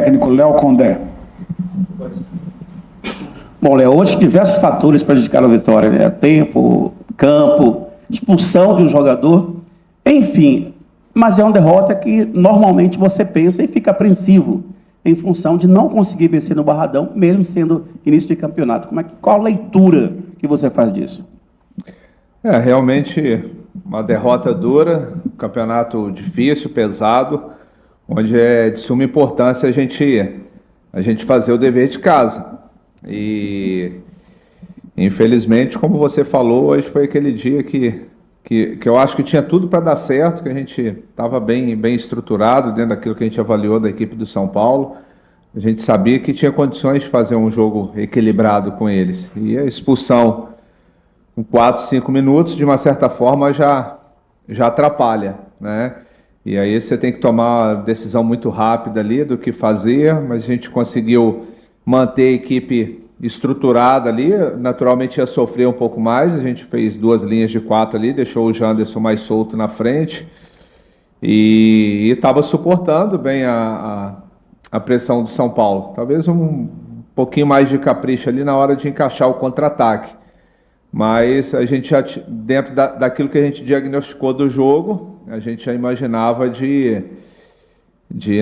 técnico Léo Condé. Bom, Léo, hoje diversos fatores prejudicaram a vitória, né? Tempo, campo, expulsão de um jogador, enfim. Mas é uma derrota que normalmente você pensa e fica apreensivo em função de não conseguir vencer no Barradão, mesmo sendo início de campeonato. Qual a leitura que você faz disso? Realmente uma derrota dura, um campeonato difícil, pesado, onde é de suma importância a gente fazer o dever de casa. E infelizmente, como você falou, hoje foi aquele dia que eu acho que tinha tudo para dar certo, que a gente estava bem estruturado dentro daquilo que a gente avaliou da equipe do São Paulo. A gente sabia que tinha condições de fazer um jogo equilibrado com eles. E a expulsão com 4, 5 minutos, de uma certa forma, já atrapalha, né? E aí você tem que tomar uma decisão muito rápida ali do que fazer, mas a gente conseguiu manter a equipe estruturada ali, naturalmente ia sofrer um pouco mais, a gente fez 2 linhas de 4 ali, deixou o Janderson mais solto na frente e estava suportando bem a pressão do São Paulo. Talvez um pouquinho mais de capricho ali na hora de encaixar o contra-ataque. Mas a gente já, dentro daquilo que a gente diagnosticou do jogo, a gente já imaginava de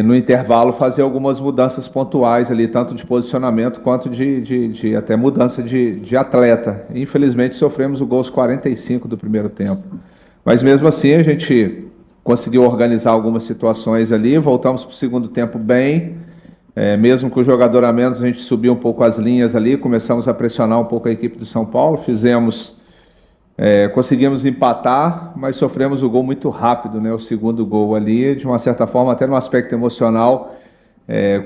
no intervalo fazer algumas mudanças pontuais ali, tanto de posicionamento quanto de até mudança de atleta. Infelizmente sofremos o gol aos 45 do primeiro tempo. Mas mesmo assim a gente conseguiu organizar algumas situações ali, voltamos para o segundo tempo bem. Mesmo com o jogador a menos, a gente subiu um pouco as linhas ali, começamos a pressionar um pouco a equipe do São Paulo, conseguimos empatar, mas sofremos o gol muito rápido, né? O segundo gol ali, de uma certa forma, até no aspecto emocional,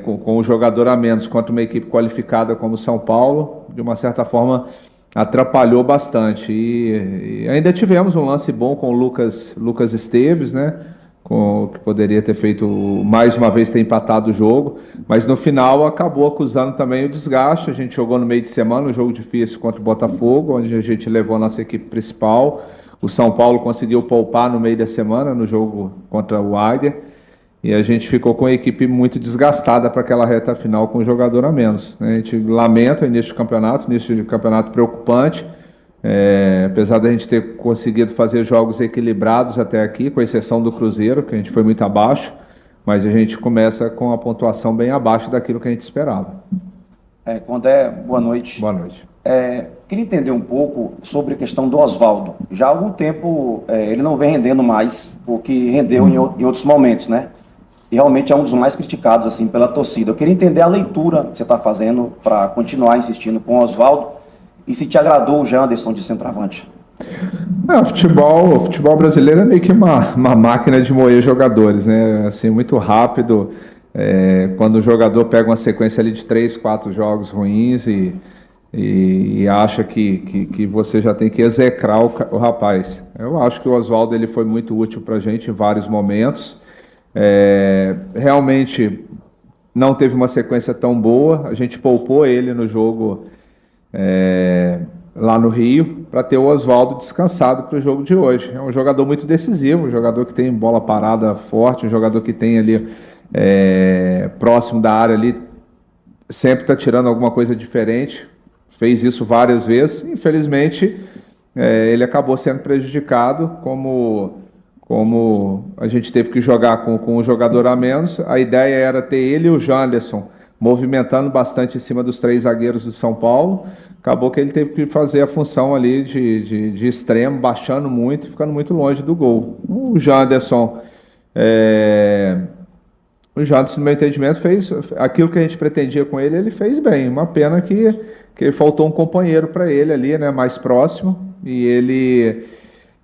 com o jogador a menos, contra uma equipe qualificada como o São Paulo, de uma certa forma atrapalhou bastante. E ainda tivemos um lance bom com o Lucas Esteves, né? Que poderia ter feito, mais uma vez, ter empatado o jogo, mas no final acabou acusando também o desgaste. A gente jogou no meio de semana, um jogo difícil contra o Botafogo, onde a gente levou a nossa equipe principal. O São Paulo conseguiu poupar no meio da semana, no jogo contra o Águia, e a gente ficou com a equipe muito desgastada para aquela reta final com o jogador a menos. A gente lamenta o início de campeonato preocupante, apesar da gente ter conseguido fazer jogos equilibrados até aqui, com exceção do Cruzeiro, que a gente foi muito abaixo, mas a gente começa com a pontuação bem abaixo daquilo que a gente esperava. Condé, boa noite. Boa noite. Queria entender um pouco sobre a questão do Oswaldo. Já há algum tempo ele não vem rendendo mais o que rendeu em outros momentos, né? E realmente é um dos mais criticados assim, pela torcida. Eu queria entender a leitura que você está fazendo para continuar insistindo com o Oswaldo, e se te agradou o Janderson de centroavante. O futebol brasileiro é meio que uma máquina de moer jogadores, né? Assim, muito rápido. Quando o jogador pega uma sequência ali de 3, 4 jogos ruins e acha que você já tem que execrar o rapaz. Eu acho que o Oswaldo ele foi muito útil para a gente em vários momentos. Realmente não teve uma sequência tão boa. A gente poupou ele no jogo lá no Rio, para ter o Oswaldo descansado para o jogo de hoje. É um jogador muito decisivo, um jogador que tem bola parada forte, um jogador que tem ali próximo da área ali, sempre está tirando alguma coisa diferente, fez isso várias vezes. Infelizmente ele acabou sendo prejudicado, como a gente teve que jogar com um jogador a menos. A ideia era ter ele e o Janderson movimentando bastante em cima dos 3 zagueiros do São Paulo. Acabou que ele teve que fazer a função ali de extremo, baixando muito e ficando muito longe do gol. O Janderson, no meu entendimento, fez aquilo que a gente pretendia com ele, ele fez bem. Uma pena que faltou um companheiro para ele ali, né, mais próximo, e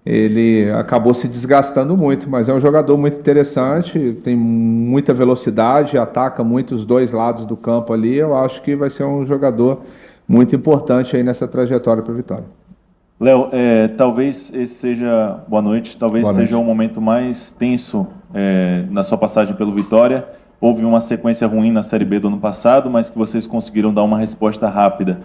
ele acabou se desgastando muito, mas é um jogador muito interessante, tem muita velocidade, ataca muito os 2 lados do campo ali. Eu acho que vai ser um jogador muito importante aí nessa trajetória para a Vitória. Léo, talvez esse seja, boa noite, seja o momento mais tenso na sua passagem pelo Vitória. Houve uma sequência ruim na Série B do ano passado, mas que vocês conseguiram dar uma resposta rápida.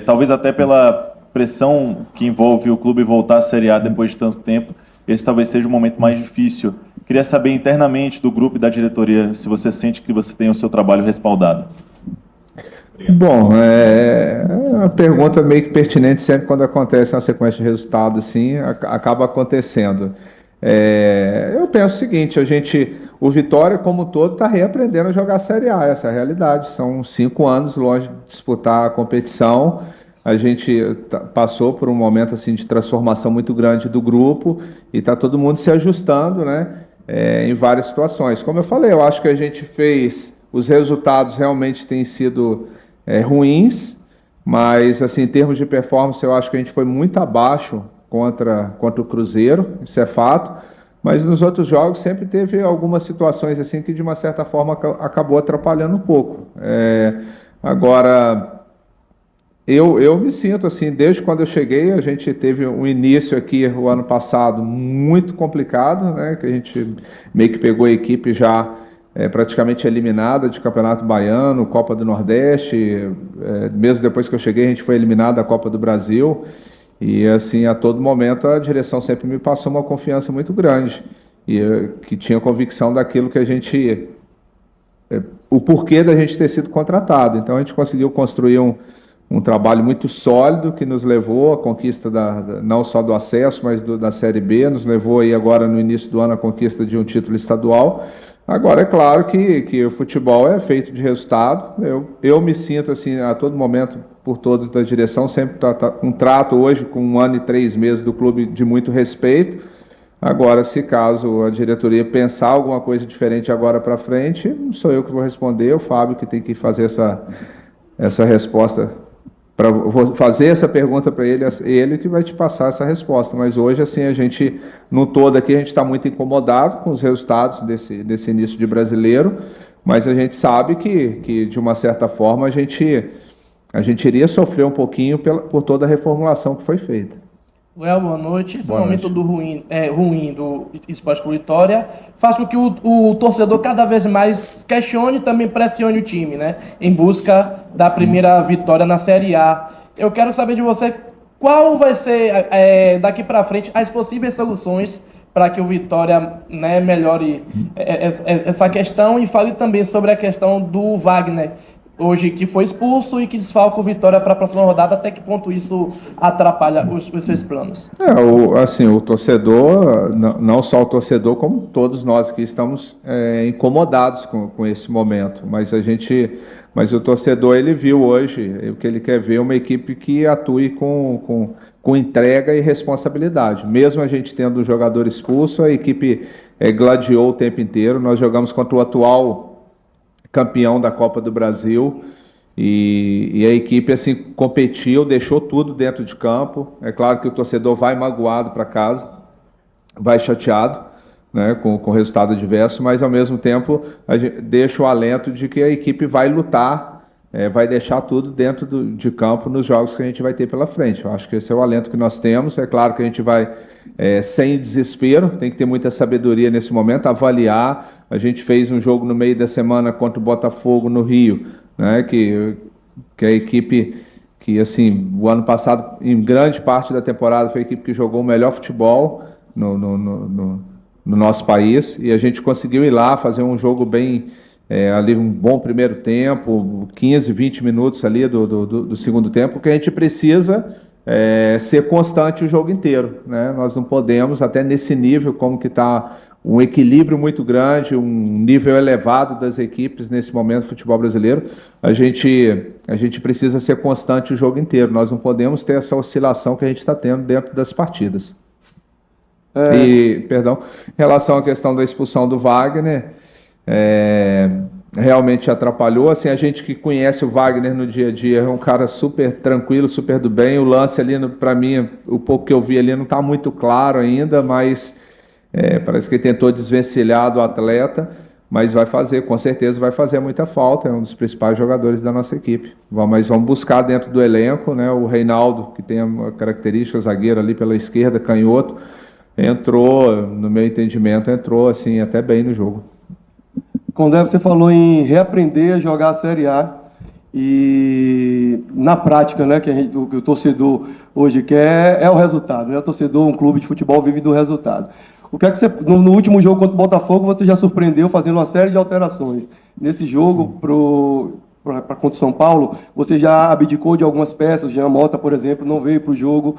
Talvez até pela pressão que envolve o clube voltar à Série A depois de tanto tempo, esse talvez seja o momento mais difícil Queria saber internamente do grupo e da diretoria se você sente que você tem o seu trabalho respaldado. Bom, é uma pergunta meio que pertinente sempre quando acontece uma sequência de resultados assim, acaba acontecendo. Eu penso o seguinte, o Vitória como um todo está reaprendendo a jogar a Série A, essa é a realidade. São 5 anos longe de disputar a competição. A gente passou por um momento assim de transformação muito grande do grupo e está todo mundo se ajustando, né? Em várias situações. Como eu falei, eu acho que a gente fez, os resultados realmente têm sido ruins, mas assim, em termos de performance, eu acho que a gente foi muito abaixo contra o Cruzeiro, isso é fato, mas nos outros jogos sempre teve algumas situações assim que de uma certa forma acabou atrapalhando um pouco. Agora, eu me sinto assim, desde quando eu cheguei, a gente teve um início aqui o ano passado muito complicado, né, que a gente meio que pegou a equipe já praticamente eliminada de Campeonato Baiano, Copa do Nordeste, mesmo depois que eu cheguei a gente foi eliminado da Copa do Brasil, e assim, a todo momento a direção sempre me passou uma confiança muito grande, que tinha convicção daquilo que a gente, o porquê da gente ter sido contratado. Então a gente conseguiu construir um trabalho muito sólido que nos levou à conquista não só do acesso, mas da Série B, nos levou aí agora no início do ano à conquista de um título estadual. Agora, é claro que o futebol é feito de resultado. Eu me sinto, assim, a todo momento, por todos da direção, sempre um trato hoje com 1 ano e 3 meses do clube de muito respeito. Agora, se caso a diretoria pensar alguma coisa diferente agora para frente, não sou eu que vou responder, é o Fábio que tem que fazer essa resposta. Vou fazer essa pergunta para ele que vai te passar essa resposta. Mas hoje, assim, a gente, no todo aqui, a gente está muito incomodado com os resultados desse início de brasileiro, mas a gente sabe que de uma certa forma, a gente iria sofrer um pouquinho por toda a reformulação que foi feita. Well, boa noite. Esse Boa momento noite. ruim do Esporte Clube Vitória faz com que o torcedor cada vez mais questione e também pressione o time, né? Em busca da primeira vitória na Série A. Eu quero saber de você qual vai ser, daqui para frente, as possíveis soluções para que o Vitória, né, melhore essa questão, e fale também sobre a questão do Wagner, hoje que foi expulso e que desfalca o Vitória para a próxima rodada. Até que ponto isso atrapalha os seus planos? O torcedor, não só o torcedor, como todos nós que estamos incomodados com esse momento. Mas o torcedor, ele viu hoje, o que ele quer ver é uma equipe que atue com entrega e responsabilidade. Mesmo a gente tendo um jogador expulso, a equipe gladiou o tempo inteiro. Nós jogamos contra o atual campeão da Copa do Brasil, e a equipe assim competiu, deixou tudo dentro de campo. É claro que o torcedor vai magoado para casa, vai chateado, né, com o resultado adverso, mas ao mesmo tempo a gente deixa o alento de que a equipe vai lutar, vai deixar tudo dentro de campo nos jogos que a gente vai ter pela frente. Eu acho que esse é o alento que nós temos. É claro que a gente vai sem desespero, tem que ter muita sabedoria nesse momento, avaliar. A gente fez um jogo no meio da semana contra o Botafogo no Rio, né, que a equipe que, assim, o ano passado, em grande parte da temporada, foi a equipe que jogou o melhor futebol no nosso país, e a gente conseguiu ir lá fazer um jogo bem, ali um bom primeiro tempo, 15, 20 minutos ali do segundo tempo. O que a gente precisa ser constante o jogo inteiro, né? Nós não podemos, até nesse nível, como que está um equilíbrio muito grande, um nível elevado das equipes nesse momento do futebol brasileiro, a gente precisa ser constante o jogo inteiro. Nós não podemos ter essa oscilação que a gente está tendo dentro das partidas. Em relação à questão da expulsão do Wagner, realmente atrapalhou. Assim, a gente que conhece o Wagner no dia a dia é um cara super tranquilo, super do bem. O lance ali, para mim, o pouco que eu vi ali não está muito claro ainda, mas parece que ele tentou desvencilhar do atleta, mas com certeza vai fazer muita falta. É um dos principais jogadores da nossa equipe. Mas vamos buscar dentro do elenco, né, o Reinaldo, que tem a característica zagueiro ali pela esquerda, canhoto, entrou, no meu entendimento, assim, até bem no jogo. Condé, você falou em reaprender a jogar a Série A, e na prática, né, que o torcedor hoje quer é o resultado, né? O torcedor, um clube de futebol vive do resultado. O que é que você, no último jogo contra o Botafogo, você já surpreendeu fazendo uma série de alterações. Nesse jogo, contra o São Paulo, você já abdicou de algumas peças. O Jean Mota, por exemplo, não veio para o jogo.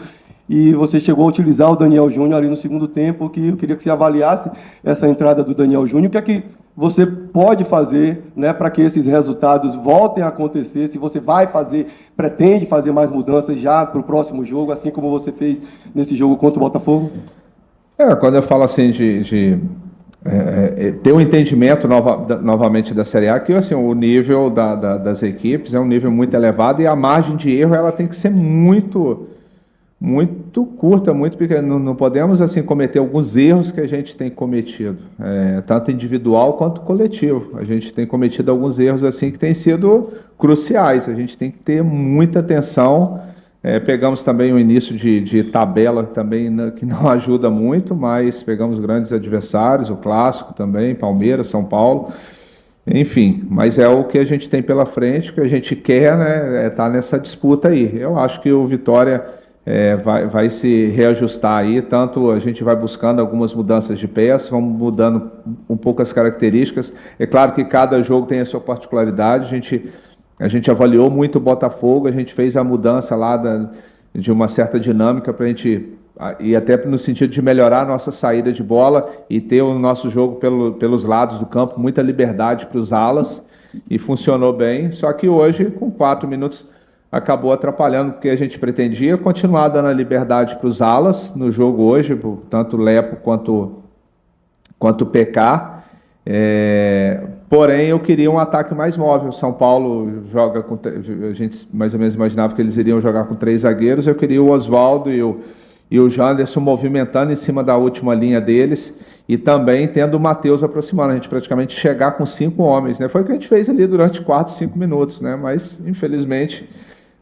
E você chegou a utilizar o Daniel Júnior ali no segundo tempo, que eu queria que você avaliasse essa entrada do Daniel Júnior. O que é que você pode fazer, né, para que esses resultados voltem a acontecer? Se você vai fazer, pretende fazer mais mudanças já para o próximo jogo, assim como você fez nesse jogo contra o Botafogo? Quando eu falo assim de ter um entendimento novamente da Série A, que assim, o nível das equipes é um nível muito elevado e a margem de erro ela tem que ser muito curta, muito pequena. Não podemos assim cometer alguns erros que a gente tem cometido, tanto individual quanto coletivo. A gente tem cometido alguns erros assim que têm sido cruciais. A gente tem que ter muita atenção. Pegamos também o início de tabela também, né, que não ajuda muito, mas pegamos grandes adversários, o clássico também, Palmeiras, São Paulo. Enfim, mas é o que a gente tem pela frente, o que a gente quer, né, tá nessa disputa aí. Eu acho que o Vitória vai se reajustar aí, tanto a gente vai buscando algumas mudanças de peças, vamos mudando um pouco as características. É claro que cada jogo tem a sua particularidade, a gente avaliou muito o Botafogo, a gente fez a mudança lá de uma certa dinâmica para a gente, e até no sentido de melhorar a nossa saída de bola e ter o nosso jogo pelos lados do campo, muita liberdade para os alas, e funcionou bem. Só que hoje, com 4 minutos, acabou atrapalhando, porque a gente pretendia continuar dando a liberdade para os alas no jogo hoje, tanto o Lepo quanto o PK. Porém, eu queria um ataque mais móvel. O São Paulo joga com... A gente mais ou menos imaginava que eles iriam jogar com 3 zagueiros. Eu queria o Oswaldo e o Janderson movimentando em cima da última linha deles e também tendo o Matheus aproximando. A gente praticamente chegar com 5 homens, né? Foi o que a gente fez ali durante 4, 5 minutos, né? Mas, infelizmente,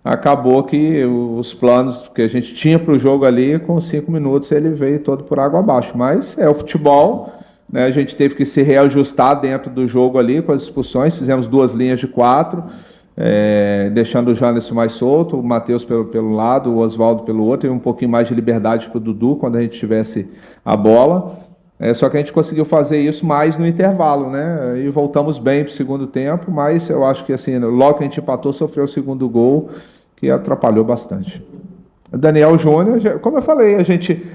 acabou que os planos que a gente tinha para o jogo ali, com 5 minutos, ele veio todo por água abaixo. Mas é o futebol... né, a gente teve que se reajustar dentro do jogo ali com as expulsões, fizemos 2 linhas de 4, deixando o Janderson mais solto, o Matheus pelo lado, o Oswaldo pelo outro, e um pouquinho mais de liberdade para o Dudu quando a gente tivesse a bola. Só que a gente conseguiu fazer isso mais no intervalo, né? E voltamos bem para o segundo tempo, mas eu acho que assim, logo que a gente empatou, sofreu o segundo gol, que atrapalhou bastante. O Daniel Júnior, como eu falei, a gente...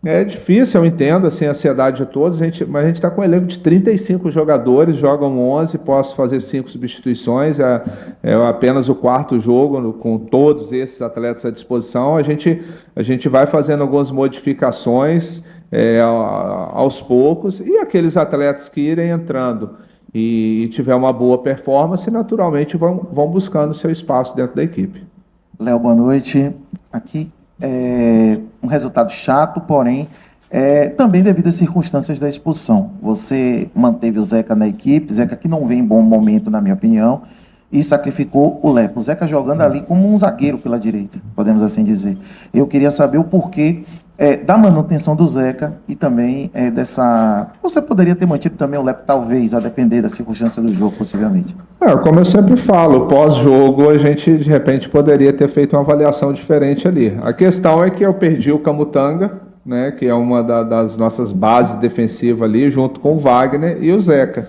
É difícil, eu entendo assim, a ansiedade de todos, mas a gente está com um elenco de 35 jogadores, jogam 11, posso fazer 5 substituições, é apenas o 4º jogo, com todos esses atletas à disposição. A gente vai fazendo algumas modificações aos poucos, e aqueles atletas que irem entrando e tiver uma boa performance, naturalmente vão buscando seu espaço dentro da equipe. Léo, boa noite. Aqui um resultado chato, porém também devido às circunstâncias da expulsão. Você manteve o Zeca na equipe, Zeca que não vem em bom momento, na minha opinião, e sacrificou o Lepo. O Zeca jogando ali como um zagueiro pela direita, podemos assim dizer. Eu queria saber o porquê da manutenção do Zeca e também dessa... Você poderia ter mantido também o Lepo, talvez, a depender da circunstância do jogo, possivelmente. Como eu sempre falo, pós-jogo a gente, de repente, poderia ter feito uma avaliação diferente ali. A questão é que eu perdi o Camutanga, né, que é uma das nossas bases defensivas ali, junto com o Wagner e o Zeca.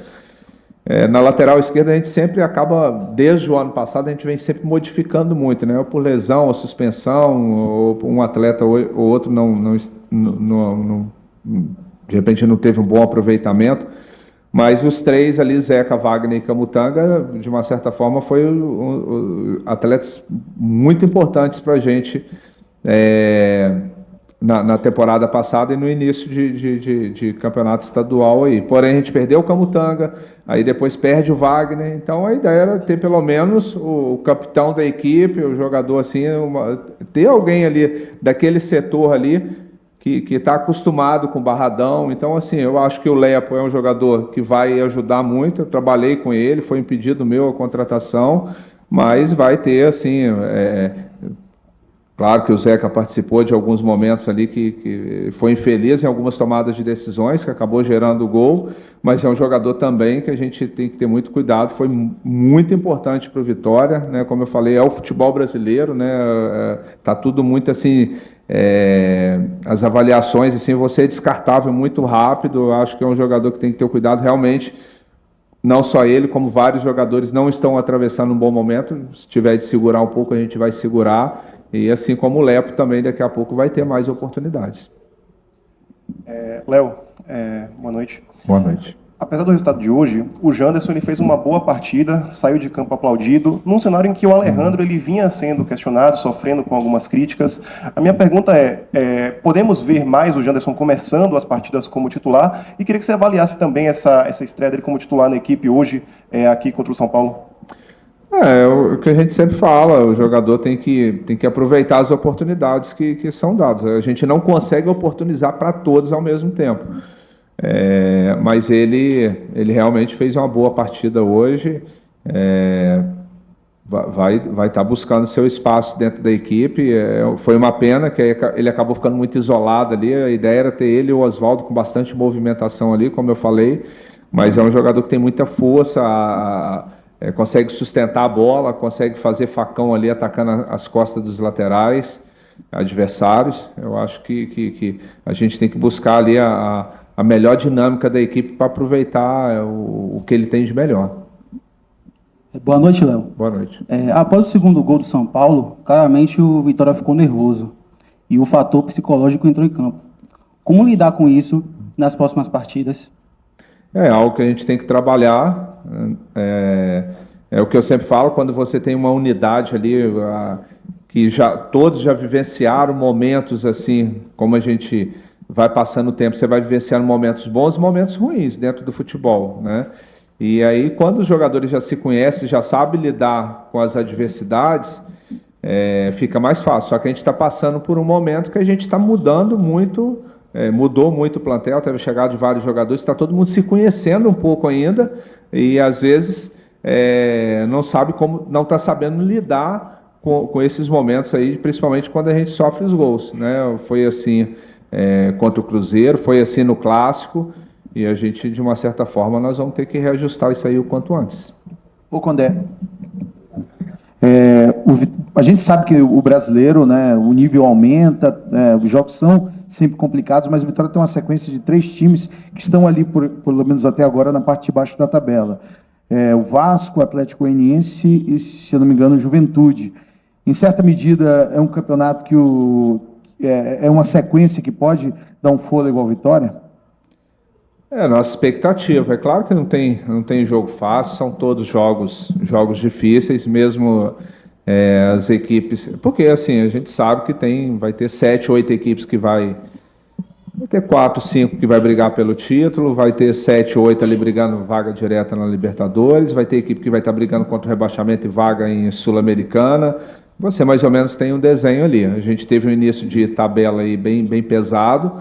Na lateral esquerda a gente sempre acaba, desde o ano passado, a gente vem sempre modificando muito, né? Ou por lesão, ou suspensão, ou um atleta ou outro de repente não teve um bom aproveitamento, mas os 3 ali, Zeca, Wagner e Camutanga, de uma certa forma, foram atletas muito importantes para a gente na temporada passada e no início de campeonato estadual aí. Porém, a gente perdeu o Camutanga, aí depois perde o Wagner, então a ideia era ter pelo menos o capitão da equipe, o jogador assim, ter alguém ali daquele setor ali que está acostumado com o Barradão. Então, assim, eu acho que o Lepo é um jogador que vai ajudar muito, eu trabalhei com ele, foi um pedido meu a contratação, mas vai ter, assim... Claro que o Zeca participou de alguns momentos ali que foi infeliz em algumas tomadas de decisões, que acabou gerando o gol, mas é um jogador também que a gente tem que ter muito cuidado, foi muito importante para o Vitória, né? Como eu falei, é o futebol brasileiro, né? Tá tudo muito assim, as avaliações, assim, você é descartável muito rápido, eu acho que é um jogador que tem que ter cuidado realmente. Não só ele, como vários jogadores não estão atravessando um bom momento. Se tiver de segurar um pouco, a gente vai segurar. E assim como o Lepo também, daqui a pouco vai ter mais oportunidades. Léo, boa noite. Boa noite. Apesar do resultado de hoje, o Janderson ele fez uma boa partida, saiu de campo aplaudido, num cenário em que o Alejandro ele vinha sendo questionado, sofrendo com algumas críticas. A minha pergunta podemos ver mais o Janderson começando as partidas como titular? E queria que você avaliasse também essa estreia dele como titular na equipe hoje, aqui contra o São Paulo. O que a gente sempre fala, o jogador tem que aproveitar as oportunidades que são dadas. A gente não consegue oportunizar para todos ao mesmo tempo. Mas ele realmente fez uma boa partida hoje, vai estar buscando seu espaço dentro da equipe. Foi uma pena que ele acabou ficando muito isolado ali, a ideia era ter ele e o Oswaldo com bastante movimentação ali, como eu falei, mas é um jogador que tem muita força, consegue sustentar a bola, consegue fazer facão ali, atacando as costas dos laterais adversários. Eu acho que a gente tem que buscar ali a melhor dinâmica da equipe para aproveitar o que ele tem de melhor. Boa noite, Léo. Boa noite. Após o segundo gol do São Paulo, claramente o Vitória ficou nervoso e o fator psicológico entrou em campo. Como lidar com isso nas próximas partidas? É algo que a gente tem que trabalhar. É o que eu sempre falo, quando você tem uma unidade ali, que todos já vivenciaram momentos assim, como a gente vai passando o tempo, você vai vivenciando momentos bons e momentos ruins dentro do futebol, né? E aí, quando os jogadores já se conhecem, já sabem lidar com as adversidades, fica mais fácil. Só que a gente está passando por um momento que a gente está mudando muito, mudou muito o plantel, teve chegado de vários jogadores, está todo mundo se conhecendo um pouco ainda, e às vezes não sabe como, não está sabendo lidar com esses momentos aí, principalmente quando a gente sofre os gols, né? Foi assim contra o Cruzeiro, foi assim no Clássico, e a gente, de uma certa forma, nós vamos ter que reajustar isso aí o quanto antes. Ô Condé, a gente sabe que o brasileiro, né, o nível aumenta, os jogos são sempre complicados, mas o Vitória tem uma sequência de 3 times que estão ali, pelo menos até agora, na parte de baixo da tabela. O Vasco, o Atlético Goianiense e, se eu não me engano, o Juventude. Em certa medida, é um campeonato que é uma sequência que pode dar um fôlego ao Vitória? Nossa expectativa. É claro que não tem jogo fácil, são todos jogos difíceis, mesmo as equipes. Porque assim, a gente sabe que vai ter 7, 8 equipes que vai ter 4, 5 que vai brigar pelo título, vai ter 7, 8 ali brigando vaga direta na Libertadores, vai ter equipe que vai estar brigando contra o rebaixamento e vaga em Sul-Americana. Você mais ou menos tem um desenho ali. A gente teve um início de tabela aí bem pesado,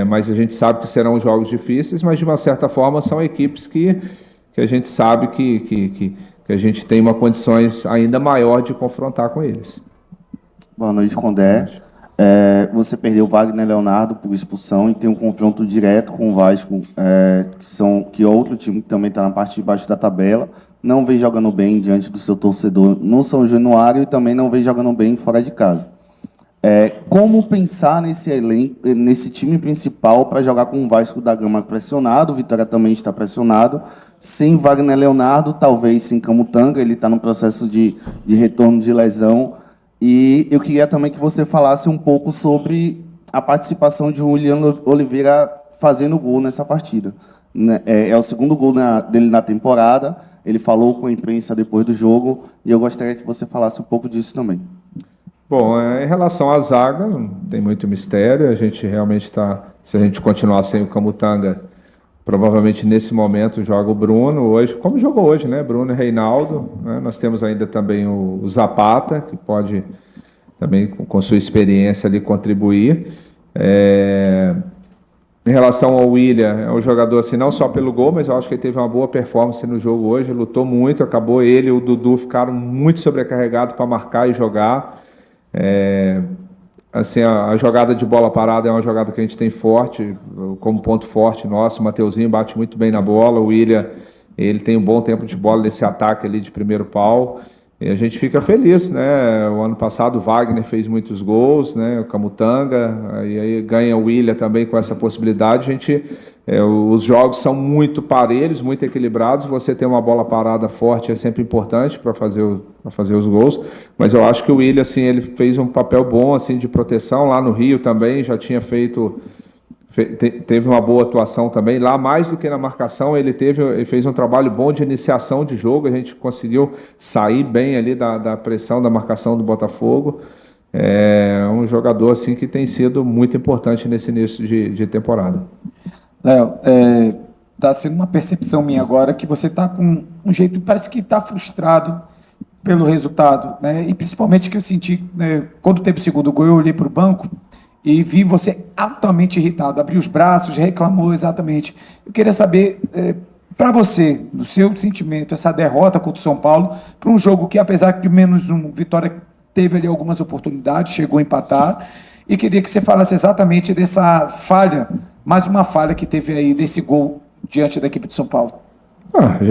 mas a gente sabe que serão jogos difíceis, mas de uma certa forma são equipes que a gente sabe que a gente tem uma condições ainda maior de confrontar com eles. Boa noite, Condé. Você perdeu o Wagner Leonardo por expulsão e tem um confronto direto com o Vasco, que é outro time que também está na parte de baixo da tabela, não vem jogando bem diante do seu torcedor no São Januário e também não vem jogando bem fora de casa. Como pensar nesse elenco, nesse time principal para jogar com o Vasco da Gama pressionado, o Vitória também está pressionado, sem Wagner Leonardo, talvez sem Camutanga, ele está no processo de retorno de lesão. E eu queria também que você falasse um pouco sobre a participação de Juliano Oliveira fazendo gol nessa partida. É o segundo gol dele na temporada, ele falou com a imprensa depois do jogo, e eu gostaria que você falasse um pouco disso também. Bom, em relação à zaga, não tem muito mistério, a gente realmente se a gente continuar sem o Camutanga, provavelmente nesse momento joga o Bruno hoje, como jogou hoje, né? Bruno e Reinaldo, né? Nós temos ainda também o Zapata, que pode também, com sua experiência ali, contribuir. Em relação ao William, é um jogador assim, não só pelo gol, mas eu acho que ele teve uma boa performance no jogo hoje, lutou muito, acabou ele e o Dudu ficaram muito sobrecarregados para marcar e jogar. Assim, a jogada de bola parada é uma jogada que a gente tem forte, como ponto forte nosso. O Mateuzinho bate muito bem na bola, o William, ele tem um bom tempo de bola nesse ataque ali de primeiro pau. E a gente fica feliz, né? O ano passado o Wagner fez muitos gols, né? O Camutanga, e aí ganha o William também com essa possibilidade. Os jogos são muito parelhos, muito equilibrados. Você ter uma bola parada forte é sempre importante para fazer os gols. Mas eu acho que o William, assim, ele fez um papel bom assim de proteção lá no Rio também. Já tinha teve uma boa atuação também. Lá, mais do que na marcação, ele fez um trabalho bom de iniciação de jogo. A gente conseguiu sair bem ali da pressão da marcação do Botafogo. É um jogador assim que tem sido muito importante nesse início de temporada. Léo, está sendo uma percepção minha agora que você está com um jeito, parece que está frustrado pelo resultado, né? E principalmente que eu senti, né, quando teve o segundo gol, eu olhei para o banco e vi você altamente irritado, abriu os braços, reclamou exatamente. Eu queria saber, para você, do seu sentimento, essa derrota contra o São Paulo, para um jogo que, apesar de menos um, Vitória teve ali algumas oportunidades, chegou a empatar, e queria que você falasse exatamente dessa falha, mais uma falha que teve aí desse gol diante da equipe de São Paulo. A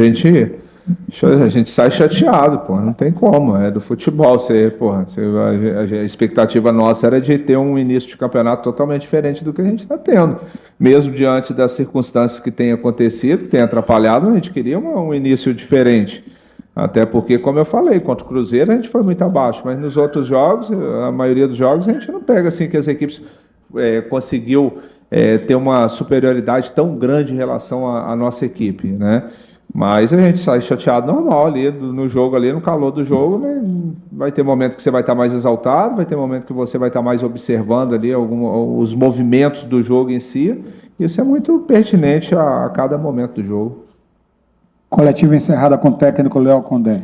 gente sai chateado, pô, não tem como, é do futebol. A expectativa nossa era de ter um início de campeonato totalmente diferente do que a gente está tendo. Mesmo diante das circunstâncias que têm acontecido, que têm atrapalhado, a gente queria um início diferente. Até porque, como eu falei, contra o Cruzeiro a gente foi muito abaixo, mas nos outros jogos, a maioria dos jogos, a gente não pega assim que as equipes conseguiu ter uma superioridade tão grande em relação à nossa equipe, né? Mas a gente sai chateado normal ali no jogo, ali no calor do jogo, né? Vai ter momento que você vai estar mais exaltado, vai ter momento que você vai estar mais observando ali os movimentos do jogo em si. Isso é muito pertinente a cada momento do jogo. Coletiva encerrada com o técnico Léo Condé.